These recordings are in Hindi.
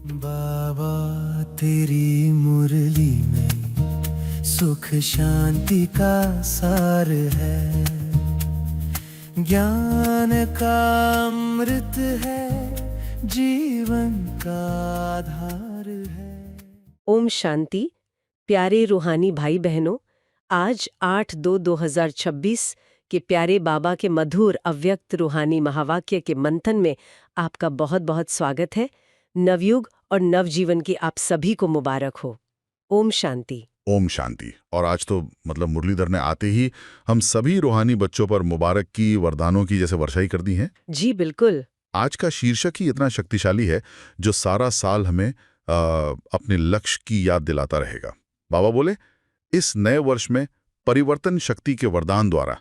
बाबा तेरी मुरली में सुख शांति का सार है, ज्ञान का अमृत है, जीवन का आधार है। ओम शांति। प्यारे रूहानी भाई बहनों, आज 8/2/2026 के प्यारे बाबा के मधुर अव्यक्त रूहानी महावाक्य के मंथन में आपका बहुत बहुत स्वागत है। नवयुग और नवजीवन की आप सभी को मुबारक हो। ओम शांति। ओम शांति। और आज तो मुरलीधर ने आते ही हम सभी रूहानी बच्चों पर मुबारक की, वरदानों की जैसे वर्षाई कर दी है। जी बिल्कुल। आज का शीर्षक ही इतना शक्तिशाली है जो सारा साल हमें अपने लक्ष्य की याद दिलाता रहेगा। बाबा बोले, इस नए वर्ष में परिवर्तन शक्ति के वरदान द्वारा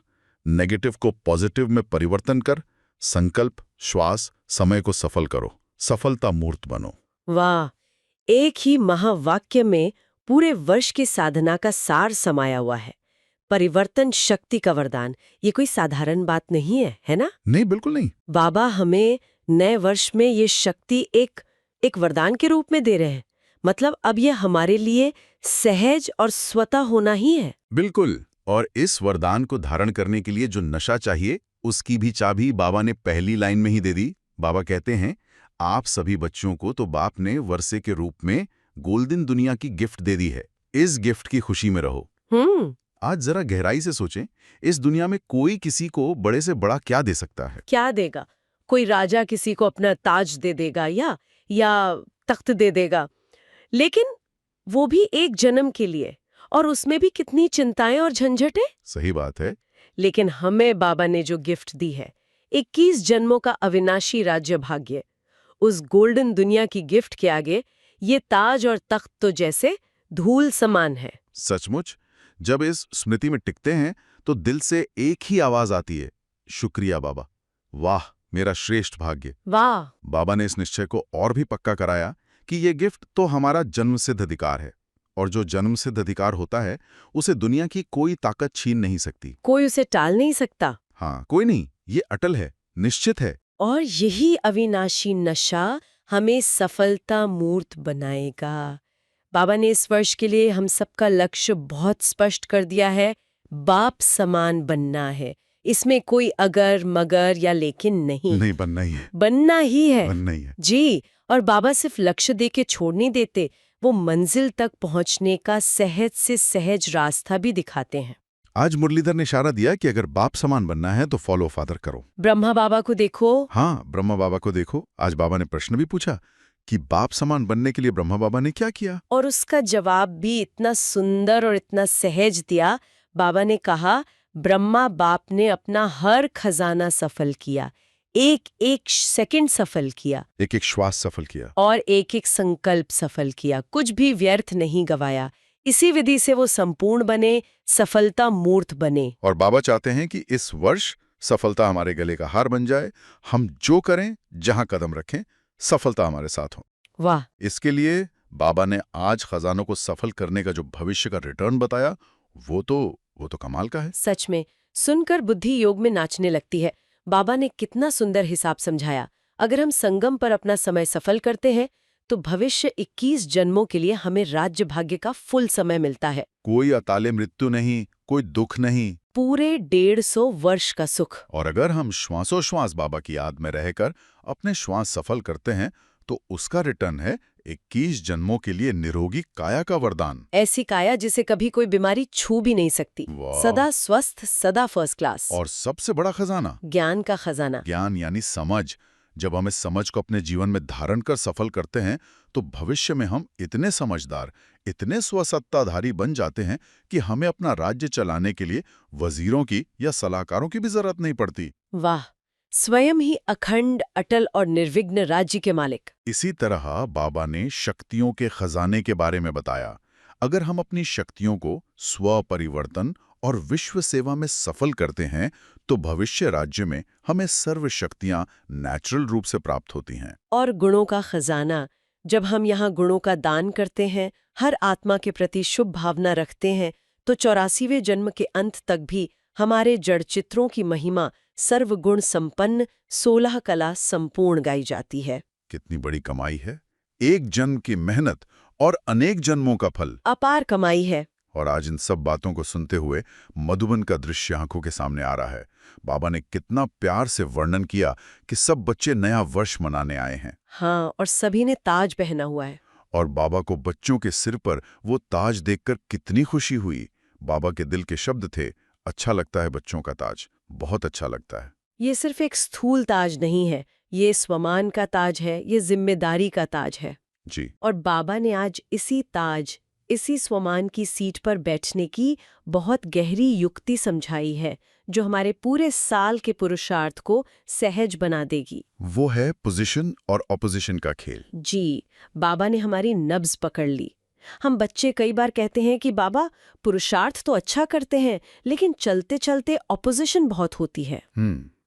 नेगेटिव को पॉजिटिव में परिवर्तन कर संकल्प, श्वास, समय को सफल करो, सफलता मूर्त बनो। वाह, एक ही महावाक्य में पूरे वर्ष की साधना का सार समाया हुआ है। परिवर्तन शक्ति का वरदान, ये कोई साधारण बात नहीं है, है ना? नहीं, बिल्कुल नहीं। बाबा हमें नए वर्ष में ये शक्ति एक वरदान के रूप में दे रहे हैं। मतलब अब ये हमारे लिए सहज और स्वतः होना ही है। बिल्कुल। और इस वरदान को धारण करने के लिए जो नशा चाहिए, उसकी भी चाबी बाबा ने पहली लाइन में ही दे दी। बाबा कहते हैं, आप सभी बच्चों को तो बाप ने वर्षे के रूप में गोल्डन दुनिया की गिफ्ट दे दी है। इस गिफ्ट की खुशी में रहो। आज जरा गहराई से सोचें, इस दुनिया में कोई किसी को बड़े से बड़ा क्या दे सकता है? क्या देगा? कोई राजा किसी को अपना ताज दे देगा या तख्त दे देगा, लेकिन वो भी एक जन्म के लिए, और उसमें भी कितनी चिंताएं और झंझटें। सही बात है। लेकिन हमें बाबा ने जो गिफ्ट दी है, 21 जन्मों का अविनाशी राज्य भाग्य, उस गोल्डन दुनिया की गिफ्ट के आगे ये ताज और तख्त तो जैसे धूल समान है। सचमुच, जब इस स्मृति में टिकते हैं तो दिल से एक ही आवाज आती है, शुक्रिया बाबा, वाह मेरा श्रेष्ठ भाग्य। वाह। बाबा ने इस निश्चय को और भी पक्का कराया कि ये गिफ्ट तो हमारा जन्मसिद्ध अधिकार है, और जो जन्मसिद्ध अधिकार होता है उसे दुनिया की कोई ताकत छीन नहीं सकती। कोई उसे टाल नहीं सकता। हाँ, कोई नहीं, ये अटल है, निश्चित है। और यही अविनाशी नशा हमें सफलता मूर्त बनाएगा। बाबा ने इस वर्ष के लिए हम सबका लक्ष्य बहुत स्पष्ट कर दिया है, बाप समान बनना है। इसमें कोई अगर मगर या लेकिन नहीं, बनना ही है। बनना ही है। बनना ही है। जी। और बाबा सिर्फ लक्ष्य दे के छोड़ नहीं देते, वो मंजिल तक पहुंचने का सहज से सहज रास्ता भी दिखाते हैं। आज मुरलीधर ने इशारा दिया कि अगर बाप समान बनना है तो फॉलो फादर करो। ब्रह्मा बाबा को देखो। हाँ, ब्रह्मा बाबा को देखो। आज बाबा ने प्रश्न भी पूछा कि बाप समान बनने के लिए ब्रह्मा बाबा ने क्या किया, और उसका जवाब भी इतना सुंदर और इतना सहज दिया। बाबा ने कहा, ब्रह्मा बाप ने अपना हर खजाना सफल किया, एक एक सेकंड सफल किया, एक एक श्वास सफल किया, और एक एक संकल्प सफल किया, कुछ भी व्यर्थ नहीं गवाया। इसी विधि से वो संपूर्ण बने, सफलता मूर्त बने। और बाबा चाहते हैं कि इस वर्ष सफलता हमारे गले का हार बन जाए। हम जो करें, जहां कदम रखें, सफलता हमारे साथ हो। वाह। इसके लिए बाबा ने आज खजानों को सफल करने का जो भविष्य का रिटर्न बताया, वो तो कमाल का है। सच में सुनकर बुद्धि योग में नाचने लगती है। बाबा ने कितना सुंदर हिसाब समझाया। अगर हम संगम पर अपना समय सफल करते हैं तो भविष्य 21 जन्मों के लिए हमें राज्य भाग्य का फुल समय मिलता है। कोई अकाले मृत्यु नहीं, कोई दुख नहीं, पूरे 150 वर्ष का सुख। और अगर हम श्वासोश्वास बाबा की याद में रहकर अपने श्वास सफल करते हैं तो उसका रिटर्न है 21 जन्मों के लिए निरोगी काया का वरदान। ऐसी काया जिसे कभी कोई बीमारी छू भी नहीं सकती, सदा स्वस्थ, सदा फर्स्ट क्लास। और सबसे बड़ा खजाना, ज्ञान का खजाना। ज्ञान यानी समझ। जब हम इस समझ को अपने जीवन में धारण कर सफल करते हैं तो भविष्य में हम इतने समझदार, इतने स्वसत्ताधारी बन जाते हैं कि हमें अपना राज्य चलाने के लिए वजीरों की या सलाहकारों की भी जरूरत नहीं पड़ती। वाह, स्वयं ही अखंड, अटल और निर्विघ्न राज्य के मालिक। इसी तरह बाबा ने शक्तियों के खजाने के बारे में बताया। अगर हम अपनी शक्तियों को स्व परिवर्तन और विश्व सेवा में सफल करते हैं तो भविष्य राज्य में हमें सर्व शक्तियां नेचुरल रूप से प्राप्त होती हैं। और गुणों का खजाना, जब हम यहाँ गुणों का दान करते हैं, हर आत्मा के प्रति शुभ भावना रखते हैं, तो 84वें जन्म के अंत तक भी हमारे जड़ चित्रों की महिमा सर्वगुण संपन्न 16 कला संपूर्ण गाई जाती है। कितनी बड़ी कमाई है। एक जन्म की मेहनत और अनेक जन्मों का फल। अपार कमाई है। और आज इन सब बातों को सुनते हुए मधुबन का दृश्य आंखों के सामने आ रहा है। बाबा ने कितना प्यार से वर्णन किया कि सब बच्चे नया वर्ष मनाने आए हैं। हाँ, और सभी ने ताज पहना हुआ है। और बाबा को बच्चों के सिर पर वो ताज देखकर कितनी खुशी हुई। बाबा के दिल के शब्द थे, अच्छा लगता है बच्चों का ताज, बहुत अच्छा लगता है। ये सिर्फ एक स्थूल ताज नहीं है, ये स्वमान का ताज है, ये जिम्मेदारी का ताज है। जी। और बाबा ने आज इसी ताज, इसी स्वमान की सीट पर बैठने की बहुत गहरी युक्ति समझाई है, जो हमारे पूरे साल के पुरुषार्थ को सहज बना देगी। वो है पोजीशन और ऑपोजिशन का खेल। जी, बाबा ने हमारी नब्ज पकड़ ली। हम बच्चे कई बार कहते हैं कि बाबा पुरुषार्थ तो अच्छा करते हैं, लेकिन चलते चलते ऑपोजिशन बहुत होती है।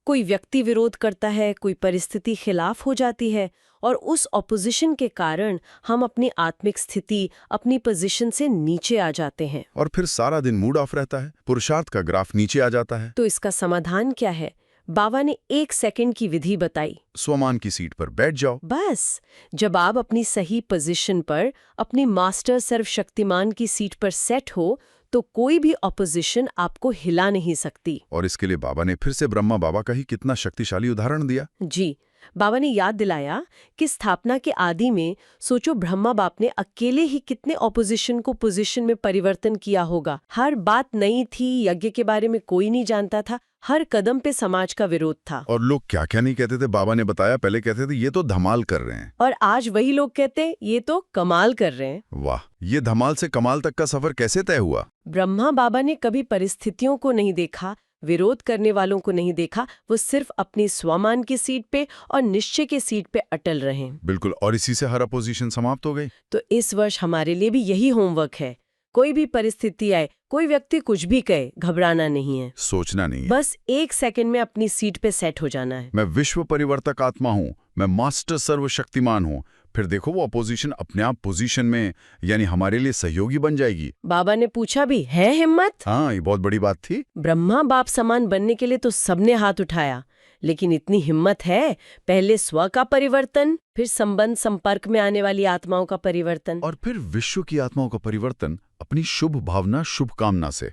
कोई व्यक्ति विरोध करता है, कोई परिस्थिति खिलाफ हो जाती है, और उस ऑपोजिशन के कारण हम अपनी आत्मिक स्थिति, अपनी पोजीशन से नीचे आ जाते हैं। और फिर सारा दिन मूड ऑफ रहता है, पुरुषार्थ का ग्राफ नीचे आ जाता है। तो इसका समाधान क्या है? बाबा ने 1 सेकंड की विधि बताई। स्वमान की सीट पर बैठ जाओ। बस, जब आप अपनी सही पोजीशन पर, अपनी मास्टर सर्वशक्तिमान की सीट पर सेट हो, तो कोई भी ऑपोजिशन आपको हिला नहीं सकती। और इसके लिए बाबा ने फिर से ब्रह्मा बाबा का ही कितना शक्तिशाली उदाहरण दिया। जी, बाबा ने याद दिलाया कि स्थापना के आदि में सोचो, ब्रह्मा बाप ने अकेले ही कितने ऑपोजिशन को पोजीशन में परिवर्तन किया होगा। हर बात नई थी, यज्ञ के बारे में कोई नहीं जानता था, हर कदम पे समाज का विरोध था। और लोग क्या क्या नहीं कहते थे, बाबा ने बताया। पहले कहते थे ये तो धमाल कर रहे हैं, और आज वही लोग कहते हैं ये तो कमाल कर रहे हैं। वाह, ये धमाल से कमाल तक का सफर कैसे तय हुआ? ब्रह्मा बाबा ने कभी परिस्थितियों को नहीं देखा, विरोध करने वालों को नहीं देखा, वो सिर्फ अपनी स्वमान की सीट पे और निश्चय की सीट पे अटल रहे। बिल्कुल, और इसी से हर अपोजिशन समाप्त हो गई। तो इस वर्ष हमारे लिए भी यही होमवर्क है। कोई भी परिस्थिति आए, कोई व्यक्ति कुछ भी कहे, घबराना नहीं है, सोचना नहीं है, बस 1 सेकंड में अपनी सीट पे सेट हो जाना है। मैं विश्व परिवर्तक आत्मा हूँ, मैं मास्टर सर्वशक्तिमान हूँ। फिर देखो वो अपोजिशन अपने आप पोजीशन में, यानी हमारे लिए सहयोगी बन जाएगी। बाबा ने पूछा भी, है हिम्मत? हाँ, ये बहुत बड़ी बात थी। ब्रह्मा बाप समान बनने के लिए तो सबने हाथ उठाया, लेकिन इतनी हिम्मत है, पहले स्व का परिवर्तन, फिर संबंध संपर्क में आने वाली आत्माओं का परिवर्तन, और फिर विश्व की आत्माओं का परिवर्तन अपनी शुभ भावना, शुभकामना से।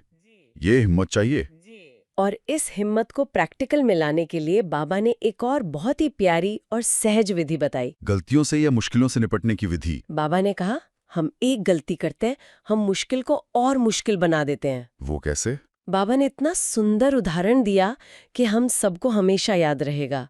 ये हिम्मत चाहिए। और इस हिम्मत को प्रैक्टिकल में लाने के लिए बाबा ने एक और बहुत ही प्यारी और सहज विधि बताई। गलतियों से या मुश्किलों से निपटने की विधि। बाबा ने कहा, हम एक गलती करते हैं, हम मुश्किल को और मुश्किल बना देते हैं। वो कैसे? बाबा ने इतना सुंदर उदाहरण दिया कि हम सबको हमेशा याद रहेगा।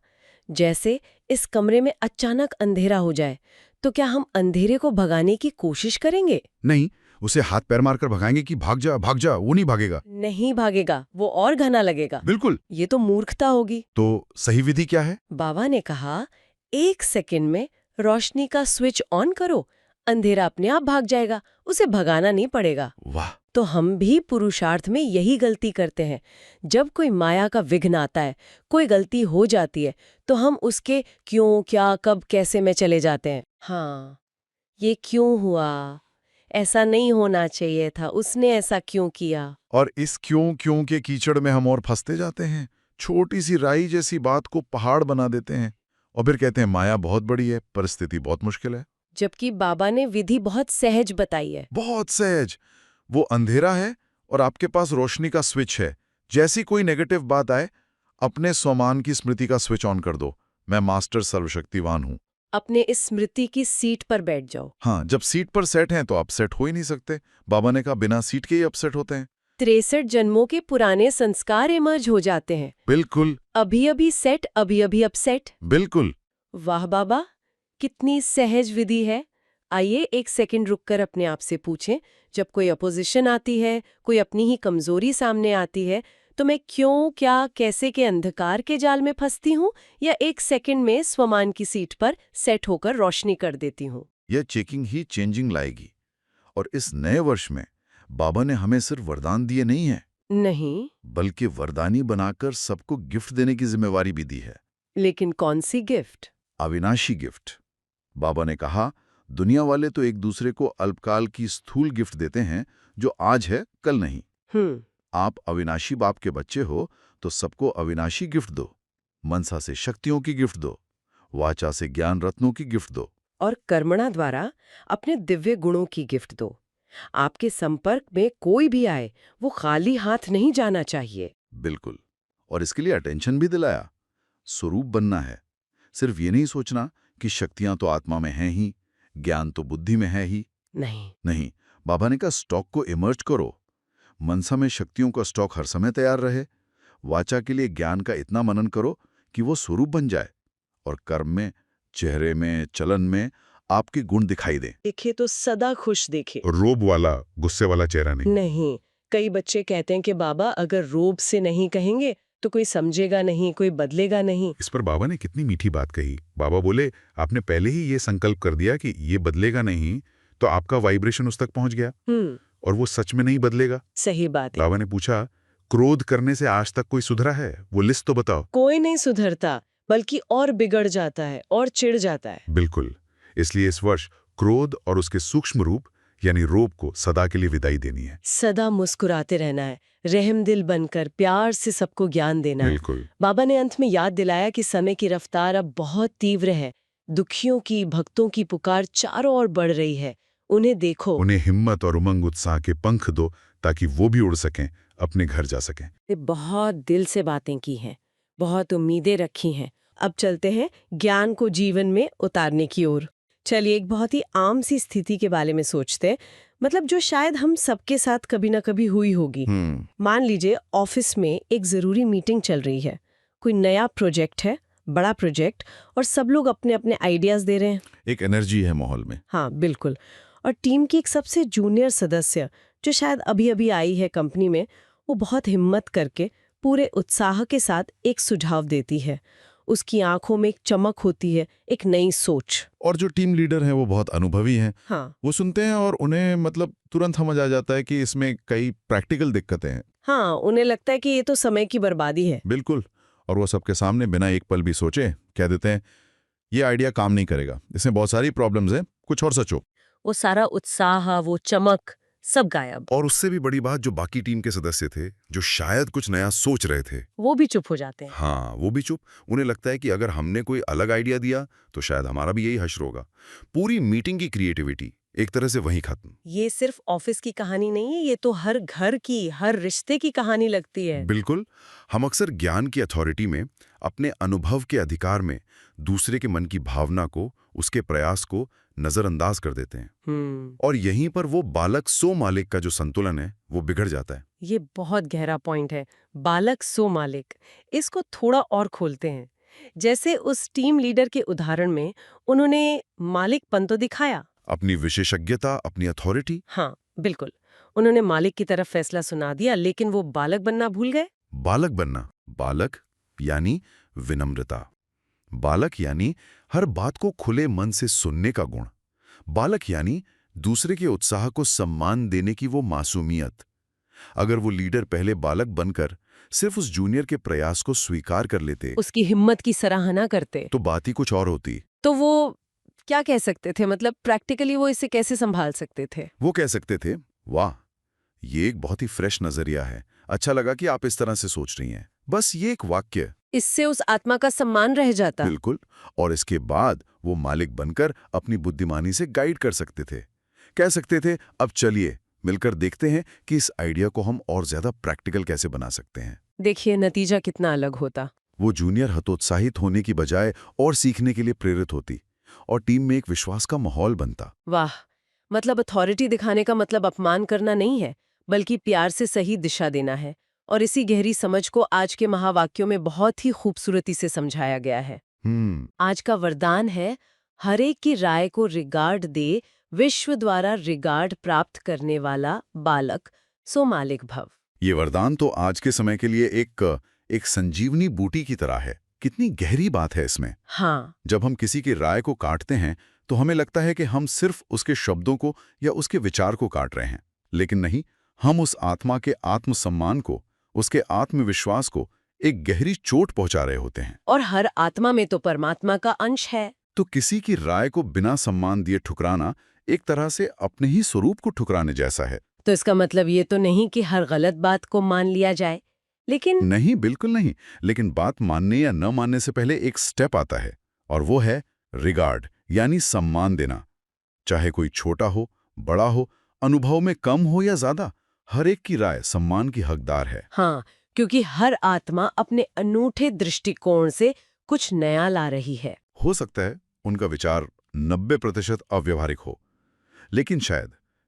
जैसे इस कमरे में अचानक अंधेरा हो जाए, तो क्या हम अंधेरे को भगाने की कोशिश करेंगे? नहीं, उसे हाथ पैर मारकर भगाएंगे कि भाग जा भाग जा। वो नहीं भागेगा। नहीं भागेगा, वो और घना लगेगा। बिल्कुल। ये तो मूर्खता होगी। तो सही विधि क्या है? बाबा ने कहा, 1 सेकंड में रोशनी का स्विच ऑन करो, अंधेरा अपने आप भाग जाएगा, उसे भगाना नहीं पड़ेगा। वाह। तो हम भी पुरुषार्थ में यही गलती करते हैं। जब कोई माया का विघ्न आता है, कोई गलती हो जाती है, तो हम उसके क्यों, क्या, कब, कैसे में चले जाते हैं। हाँ, ये क्यों हुआ, ऐसा नहीं होना चाहिए था, उसने ऐसा क्यों किया। और इस क्यों के कीचड़ में हम और फंसते जाते हैं। छोटी सी राई जैसी बात को पहाड़ बना देते हैं और फिर कहते हैं माया बहुत बड़ी है, परिस्थिति बहुत मुश्किल है। जबकि बाबा ने विधि बहुत सहज बताई है। बहुत सहज। वो अंधेरा है और आपके पास रोशनी का स्विच है। जैसी कोई नेगेटिव बात आए, अपने स्वमान की स्मृति का स्विच ऑन कर दो। मैं मास्टर सर्वशक्तिवान हूँ। अपने इस स्मृति की सीट पर बैठ जाओ। हाँ, जब सीट पर सेट हैं तो अपसेट हो ही नहीं सकते। बाबा ने कहा बिना सीट के ही अपसेट होते हैं। 63 जन्मों के पुराने संस्कार इमर्ज हो जाते हैं। बिल्कुल। अभी अभी सेट, अभी अभी अपसेट। बिल्कुल। वाह बाबा, कितनी सहज विधि है। आइए 1 सेकंड रुककर अपने आप से पूछें, जब कोई अपोजिशन आती है, कोई अपनी ही कमजोरी सामने आती है, तो मैं क्यों, क्या, कैसे के अंधकार के जाल में फंसती हूँ, या 1 सेकंड में स्वमान की सीट पर सेट होकर रोशनी कर देती हूँ। यह चेकिंग ही चेंजिंग लाएगी। और इस नए वर्ष में बाबा ने हमें सिर्फ वरदान दिए नहीं है, नहीं, बल्कि वरदानी बनाकर सबको गिफ्ट देने की जिम्मेवारी भी दी है। लेकिन कौन सी गिफ्ट? अविनाशी गिफ्ट। बाबा ने कहा, दुनिया वाले तो एक दूसरे को अल्पकाल की स्थूल गिफ्ट देते हैं, जो आज है कल नहीं। आप अविनाशी बाप के बच्चे हो तो सबको अविनाशी गिफ्ट दो। मनसा से शक्तियों की गिफ्ट दो, वाचा से ज्ञान रत्नों की गिफ्ट दो, और कर्मणा द्वारा अपने दिव्य गुणों की गिफ्ट दो। आपके संपर्क में कोई भी आए, वो खाली हाथ नहीं जाना चाहिए। बिल्कुल। और इसके लिए अटेंशन भी दिलाया। स्वरूप बनना है। सिर्फ ये नहीं सोचना कि शक्तियां तो आत्मा में हैं ही, ज्ञान तो बुद्धि में है ही। नहीं। नहीं, बाबा ने कहा स्टॉक को इमर्ज करो। मनसा में शक्तियों का स्टॉक हर समय तैयार रहे। वाचा के लिए ज्ञान का इतना मनन करो कि वो स्वरूप बन जाए, और कर्म में, चेहरे में, चलन में आपके गुण दिखाई दें। देखे तो सदा खुश देखे, रोब वाला, गुस्से वाला चेहरा नहीं। नहीं। कई बच्चे कहते हैं कि बाबा अगर रोब से नहीं कहेंगे तो कोई समझेगा नहीं, कोई बदलेगा नहीं। इस पर बाबा ने कितनी मीठी बात कही। बाबा बोले, आपने पहले ही ये संकल्प कर दिया कि ये बदलेगा नहीं, तो आपका वाइब्रेशन उस तक पहुंच गया और वो सच में नहीं बदलेगा। सही बात है। बाबा ने पूछा, क्रोध करने से आज तक कोई सुधरा है? वो लिस्ट तो बताओ। कोई नहीं सुधरता, बल्कि और बिगड़ जाता है और चिढ़ जाता है। बिल्कुल। इसलिए इस वर्ष क्रोध और उसके सूक्ष्म रूप यानी रोब को सदा के लिए विदाई देनी है। सदा मुस्कुराते रहना है, रहमदिल बनकर प्यार से सबको ज्ञान देना है। बिल्कुल। बाबा ने अंत में याद दिलाया कि समय की रफ्तार अब बहुत तीव्र है। दुखियों की, भक्तों की पुकार चारों ओर बढ़ रही है। उन्हें देखो। उन्हें हिम्मत और उमंग उत्साह के पंख दो ताकि वो भी उड़ सकें, अपने घर जा सकें। ये बहुत दिल से बातें की हैं, बहुत उम्मीदें रखी हैं। अब चलते हैं ज्ञान को जीवन में उतारने की ओर। चलिए एक बहुत ही आम सी स्थिति के बारे में सोचते हैं, मतलब जो शायद हम सबके साथ कभी ना कभी हुई होगी। मान लीजिए ऑफिस में एक जरूरी मीटिंग चल रही है, कोई नया प्रोजेक्ट है, बड़ा प्रोजेक्ट, और सब लोग अपने अपने आइडियाज दे रहे हैं। एक एनर्जी है माहौल में। हाँ बिल्कुल। और टीम की एक सबसे जूनियर सदस्य जो शायद अभी अभी आई है कंपनी में, वो बहुत हिम्मत करके पूरे उत्साह के साथ एक सुझाव देती है। उसकी आंखों में एक चमक होती है, एक नई सोच। और जो टीम लीडर हैं वो बहुत अनुभवी हैं। हाँ वो सुनते हैं और उन्हें तुरंत समझ आ जाता है कि इसमें कई प्रैक्टिकल दिक्कतें हैं। हाँ, उन्हें लगता है कि ये तो समय की बर्बादी है। बिल्कुल। और वो सबके सामने बिना एक पल भी सोचे कह देते हैं, ये आइडिया काम नहीं करेगा, इसमें बहुत सारी प्रॉब्लम्स हैं, कुछ और सोचो। वो सारा उत्साह, वो चमक, सब गायब। और उससे भी बड़ी बात, जो बाकी टीम के सदस्य थे, जो शायद कुछ नया सोच रहे थे, वो भी चुप हो जाते हैं। हाँ, वो भी चुप। उन्हें लगता है कि अगर हमने कोई अलग आइडिया दिया तो शायद हमारा भी यही हश्र होगा। पूरी मीटिंग की क्रिएटिविटी एक तरह से वहीं खत्म। ये सिर्फ ऑफिस की कहानी नहीं है, ये तो हर घर की, हर रिश्ते की कहानी लगती है। बिल्कुल। हम अक्सर ज्ञान की अथॉरिटी में, अपने अनुभव के अधिकार में दूसरे के मन की भावना को, उसके प्रयास को नजरअंदाज कर देते हैं। और यहीं पर वो बालक सो मालिक का जो संतुलन है वो बिगड़ जाता है। ये बहुत गहरा पॉइंट है, बालक सो मालिक। इसको थोड़ा और खोलते हैं। जैसे उस टीम लीडर के उदाहरण में उन्होंने मालिकपन तो दिखाया, अपनी विशेषज्ञता, अपनी अथॉरिटी। हाँ बिल्कुल, उन्होंने मालिक की तरफ फैसला सुना दिया, लेकिन वो बालक बनना भूल गए। बालक बनना, बालक यानी विनम्रता, बालक यानी हर बात को खुले मन से सुनने का गुण, बालक यानी दूसरे के उत्साह को सम्मान देने की वो मासूमियत। अगर वो लीडर पहले बालक बनकर सिर्फ उस जूनियर के प्रयास को स्वीकार कर लेते, उसकी हिम्मत की सराहना करते, तो बात ही कुछ और होती। तो वो क्या कह सकते थे, मतलब प्रैक्टिकली वो इसे कैसे संभाल सकते थे? वो कह सकते थे, वाह, ये एक बहुत ही फ्रेश नजरिया है, अच्छा लगा कि आप इस तरह से सोच रही हैं। बस ये एक वाक्य, इससे उस आत्मा का सम्मान रह जाता। बिल्कुल। और इसके बाद वो मालिक बनकर अपनी बुद्धिमानी से गाइड कर सकते थे। कह सकते थे, अब चलिए मिलकर देखते हैं कि इस आइडिया को हम और ज्यादा प्रैक्टिकल कैसे बना सकते हैं। देखिए नतीजा कितना अलग होता। वो जूनियर हतोत्साहित होने की बजाय और सीखने के लिए प्रेरित होती, और टीम में एक विश्वास का माहौल बनता। वाह, मतलब अथॉरिटी दिखाने का मतलब अपमान करना नहीं है, बल्कि प्यार से सही दिशा देना है। और इसी गहरी समझ को आज के महावाक्यों में बहुत ही खूबसूरती से समझाया गया है। आज का वरदान है, हर एक की राय को रिगार्ड दे, विश्व द्वारा रिगार्ड प्राप्त करने वाला बालक सो मालिक भव। ये वरदान तो आज के समय के लिए एक संजीवनी बूटी की तरह है। कितनी गहरी बात है इसमें। हाँ, जब हम किसी की राय को काटते हैं तो हमें लगता है कि हम सिर्फ उसके शब्दों को या उसके विचार को काट रहे हैं, लेकिन नहीं, हम उस आत्मा के आत्मसम्मान को, उसके आत्मविश्वास को एक गहरी चोट पहुंचा रहे होते हैं। और हर आत्मा में तो परमात्मा का अंश है। तो किसी की राय को बिना सम्मान दिए ठुकराना एक तरह से अपने ही स्वरूप को ठुकराने जैसा है। तो इसका मतलब ये तो नहीं कि हर गलत बात को मान लिया जाए, लेकिन नहीं, बिल्कुल नहीं। लेकिन बात मानने या न मानने से पहले एक स्टेप आता है, और वो है रिगार्ड यानी सम्मान देना, चाहे कोई छोटा हो, बड़ा हो, अनुभव में कम हो या ज्यादा, हर एक की राय सम्मान की हकदार है। हाँ, क्योंकि हर आत्मा अपने अनूठे दृष्टिकोण से कुछ नया ला रही है। हो सकता है उनका विचार 90% अव्यवहारिक हो, लेकिन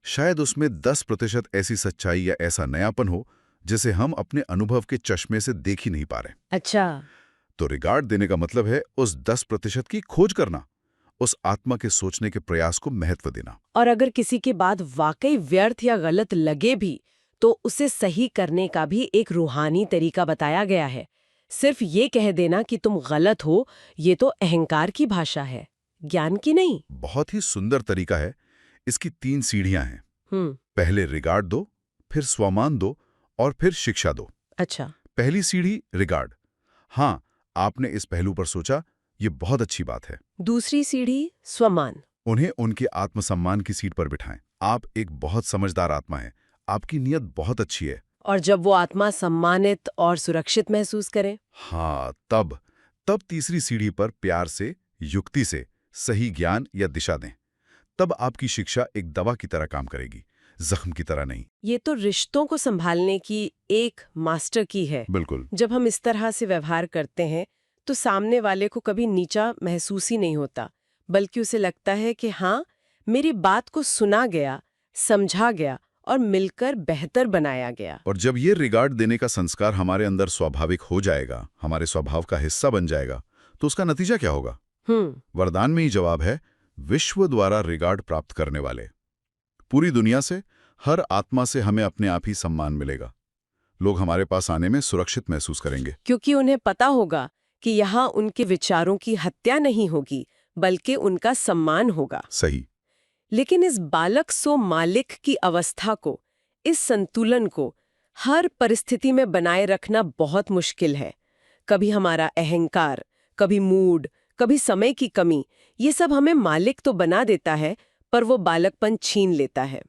शायद उसमें 10% ऐसी सच्चाई या ऐसा नयापन हो जिसे हम अपने अनुभव के चश्मे से देख ही नहीं पा रहे। अच्छा, तो रिगार्ड देने का मतलब है उस 10% की खोज करना, उस आत्मा के सोचने के प्रयास को महत्व देना। और अगर किसी की बात वाकई व्यर्थ या गलत लगे भी, तो उसे सही करने का भी एक रूहानी तरीका बताया गया है। सिर्फ ये कह देना कि तुम गलत हो, ये तो अहंकार की भाषा है, ज्ञान की नहीं। बहुत ही सुंदर तरीका है। इसकी 3 सीढ़ियां हैं। पहले रिगार्ड दो, फिर स्वमान दो और फिर शिक्षा दो। अच्छा। पहली सीढ़ी रिगार्ड। हाँ, आपने इस पहलू पर सोचा, ये बहुत अच्छी बात है। दूसरी सीढ़ी स्वमान। उन्हें उनके आत्मसम्मान की सीट पर बिठाएं। आप एक बहुत समझदार आत्मा हैं, आपकी नीयत बहुत अच्छी है। और जब वो आत्मा सम्मानित और सुरक्षित महसूस करे? हाँ, तब तीसरी सीढ़ी पर प्यार से, युक्ति से सही ज्ञान या दिशा दें। तब आपकी शिक्षा एक दवा की तरह काम करेगी, जख्म की तरह नहीं। ये तो रिश्तों को संभालने की एक मास्टर की है। बिल्कुल। जब हम इस तरह से व्यवहार करते हैं, तो सामने वाले को कभी नीचा महसूस ही नहीं होता, बल्कि उसे लगता है कि हाँ, मेरी बात को सुना गया, समझा गया और मिलकर बेहतर बनाया गया। और जब ये रिगार्ड देने का संस्कार हमारे अंदर स्वाभाविक हो जाएगा, हमारे स्वभाव का हिस्सा बन जाएगा, तो उसका नतीजा क्या होगा? वरदान में ही जवाब है, विश्व द्वारा रिगार्ड प्राप्त करने वाले। पूरी दुनिया से, हर आत्मा से हमें अपने आप ही सम्मान मिलेगा। लोग हमारे पास आने में सुरक्षित महसूस करेंगे, क्योंकि उन्हें पता होगा कि यहाँ उनके विचारों की हत्या नहीं होगी, बल्कि उनका सम्मान होगा। सही। लेकिन इस बालक सो मालिक की अवस्था को, इस संतुलन को हर परिस्थिति में बनाए रखना बहुत मुश्किल है। कभी हमारा अहंकार, कभी मूड, कभी समय की कमी, ये सब हमें मालिक तो बना देता है, पर वो बालकपन छीन लेता है।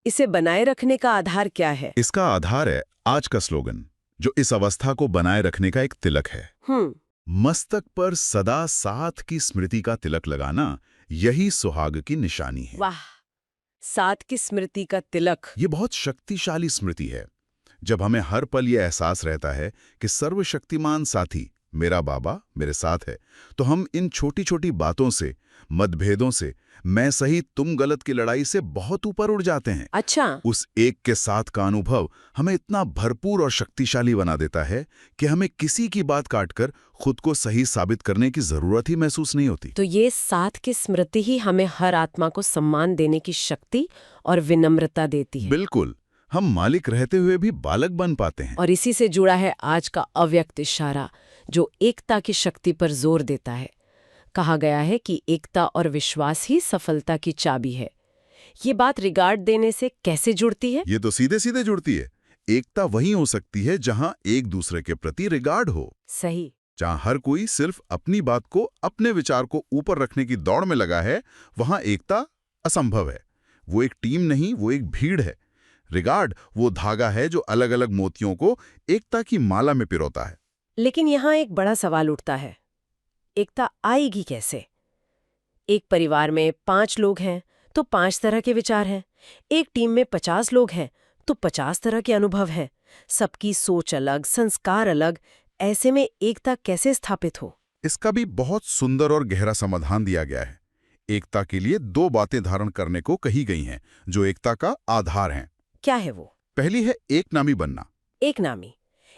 इसे बनाए रखने का आधार क्या है? इसका आधार है आज का स्लोगन, जो इस अवस्था को बनाए रखने का एक तिलक है। मस्तक पर सदा साथ की स्मृति का तिलक लगाना, यही सुहाग की निशानी है। वाह, साथ की स्मृति का तिलक। ये बहुत शक्तिशाली स्मृति है। जब हमें हर पल ये एहसास रहता है कि सर्वशक्तिमान साथी मेरा बाबा मेरे साथ है, तो हम इन छोटी छोटी बातों से, मतभेदों से, मैं सही तुम गलत की लड़ाई से बहुत ऊपर उड़ जाते हैं। अच्छा। उस एक के साथ का अनुभव हमें इतना भरपूर और शक्तिशाली बना देता है कि हमें किसी की बात काटकर खुद को सही साबित करने की जरूरत ही महसूस नहीं होती। तो ये साथ की स्मृति ही हमें हर आत्मा को सम्मान देने की शक्ति और विनम्रता देती है। बिल्कुल, हम मालिक रहते हुए भी बालक बन पाते हैं। और इसी से जुड़ा है आज का अव्यक्त इशारा, जो एकता की शक्ति पर जोर देता है। कहा गया है कि एकता और विश्वास ही सफलता की चाबी है। ये बात रिगार्ड देने से कैसे जुड़ती है? ये तो सीधे सीधे जुड़ती है। एकता वहीं हो सकती है जहां एक दूसरे के प्रति रिगार्ड हो। सही। जहां हर कोई सिर्फ अपनी बात को, अपने विचार को ऊपर रखने की दौड़ में लगा है, वहां एकता असंभव है। वो एक टीम नहीं, वो एक भीड़ है। रिगार्ड वो धागा है जो अलग अलग मोतियों को एकता की माला में पिरोता है। लेकिन यहाँ एक बड़ा सवाल उठता है, एकता आएगी कैसे? एक परिवार में 5 लोग हैं तो 5 तरह के विचार हैं। एक टीम में 50 लोग हैं तो 50 तरह के अनुभव हैं। सबकी सोच अलग, संस्कार अलग। ऐसे में एकता कैसे स्थापित हो? इसका भी बहुत सुंदर और गहरा समाधान दिया गया है। एकता के लिए 2 बातें धारण करने को कही गई हैं, जो एकता का आधार हैं। क्या है वो? पहली है एकनामी बनना। एकनामी,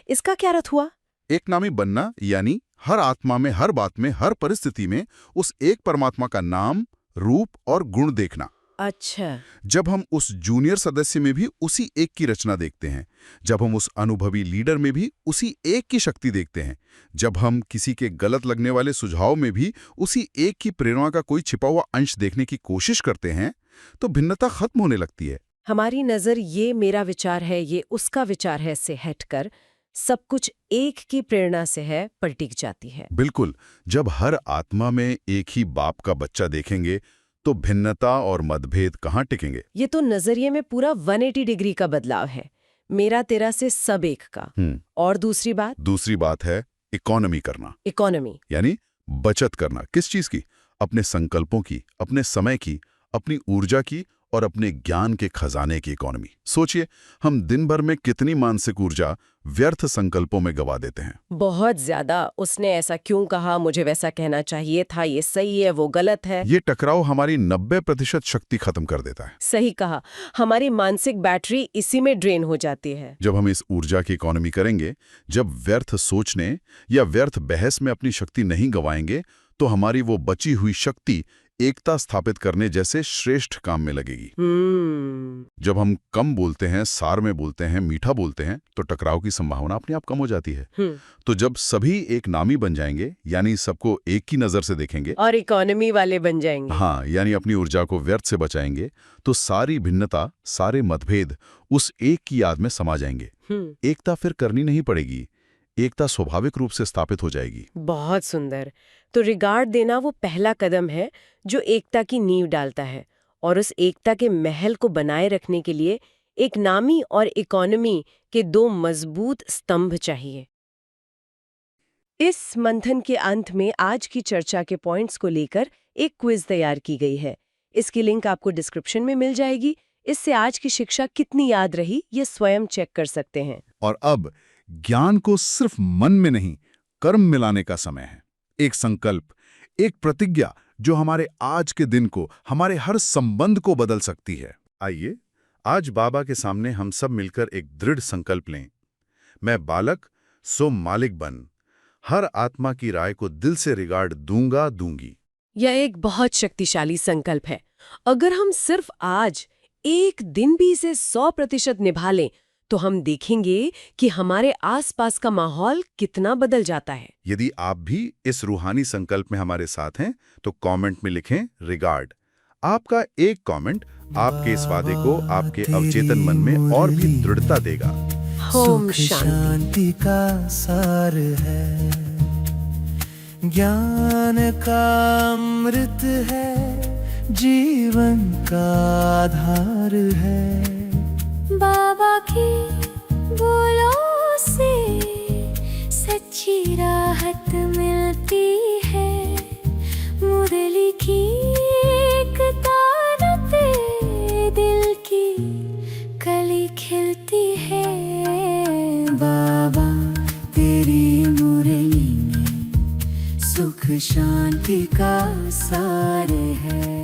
इसका क्या अर्थ हुआ? एकनामी बनना यानी हर आत्मा में, हर बात में, हर परिस्थिति में उस एक परमात्मा का नाम, रूप और गुण देखना। अच्छा। जब हम उस जूनियर सदस्य में भी उसी एक की रचना देखते हैं, जब हम उस अनुभवी लीडर में भी उसी एक की शक्ति देखते हैं, जब हम किसी के गलत लगने वाले सुझाव में भी उसी एक की प्रेरणा का कोई छिपा हुआ अंश देखने की कोशिश करते हैं, तो भिन्नता खत्म होने लगती है। हमारी नजर ये मेरा विचार है, ये उसका विचार है से हटकर सब कुछ एक की प्रेरणा से है पर टिक जाती है। बिल्कुल, जब हर आत्मा में एक ही बाप का बच्चा देखेंगे तो भिन्नता और मतभेद कहाँ टिकेंगे? ये तो नजरिए में पूरा 180 डिग्री का बदलाव है, मेरा तेरा से सब एक का। और दूसरी बात है इकोनॉमी करना। इकोनॉमी यानी बचत करना। किस चीज की? अपने संकल्पों की, अपने समय की, अपनी ऊर्जा की और अपने ज्ञान के खजाने की इकोनॉमी। सोचिए, हम दिन भर में कितनी मानसिक ऊर्जा व्यर्थ संकल्पों में गवा देते हैं। बहुत ज्यादा। उसने ऐसा क्यों कहा, मुझे वैसा कहना चाहिए था, ये सही है, वो गलत है। ये टकराव हमारी 90% शक्ति खत्म कर देता है। सही कहा। हमारी मानसिक बैटरी इसी में ड्रेन हो जाती है। जब हम इस ऊर्जा की इकोनॉमी करेंगे, जब व्यर्थ सोचने या व्यर्थ बहस में अपनी शक्ति नहीं गवाएंगे, तो हमारी वो बची हुई शक्ति एकता स्थापित करने जैसे श्रेष्ठ काम में लगेगी। जब हम कम बोलते हैं, सार में बोलते हैं, मीठा बोलते हैं, तो टकराव की संभावना अपने आप कम हो जाती है। तो जब सभी एक नामी बन जाएंगे, यानी सबको एक ही नजर से देखेंगे और इकोनॉमी वाले बन जाएंगे। हाँ, यानी अपनी ऊर्जा को व्यर्थ से बचाएंगे, तो सारी भिन्नता, सारे मतभेद उस एक की याद में समा जाएंगे। एकता फिर करनी नहीं पड़ेगी, एकता स्वाभाविक रूप से स्थापित हो जाएगी। बहुत सुंदर। तो रिगार्ड देना वो पहला कदम है जो एकता की नींव डालता है, और उस एकता के महल को बनाए रखने के लिए एक नामी और इकोनॉमी के दो मजबूत स्तंभ चाहिए। इस मंथन के अंत में आज की चर्चा के पॉइंट्स को लेकर एक क्विज तैयार की गई है। इसकी लिंक आपको डिस्क्रिप्शन में मिल जाएगी। इससे आज की शिक्षा कितनी याद रही, ये स्वयं चेक कर सकते हैं। और अब ज्ञान को सिर्फ मन में नहीं, कर्म मिलाने का समय है। एक संकल्प, एक प्रतिज्ञा जो हमारे आज के दिन को, हमारे हर संबंध को बदल सकती है। आइए, आज बाबा के सामने हम सब मिलकर एक दृढ़ संकल्प लें। मैं बालक सो मालिक बन, हर आत्मा की राय को दिल से रिगार्ड दूंगा दूंगी। यह एक बहुत शक्तिशाली संकल्प है। अगर हम सिर्फ आज एक दिन भी इसे 100% निभा लें, तो हम देखेंगे कि हमारे आसपास का माहौल कितना बदल जाता है। यदि आप भी इस रूहानी संकल्प में हमारे साथ हैं, तो कमेंट में लिखें रिगार्ड। आपका एक कमेंट आपके इस वादे को आपके अवचेतन मन में और भी दृढ़ता देगा। ओम सुख शांति। शांति का सार है, ज्ञान का अमृत है, जीवन का आधार है। बाबा की बोलों से सच्ची राहत मिलती है, मुरली की एक तारते दिल की कली खिलती है। बाबा तेरी मुरली में सुख शांति का सार है।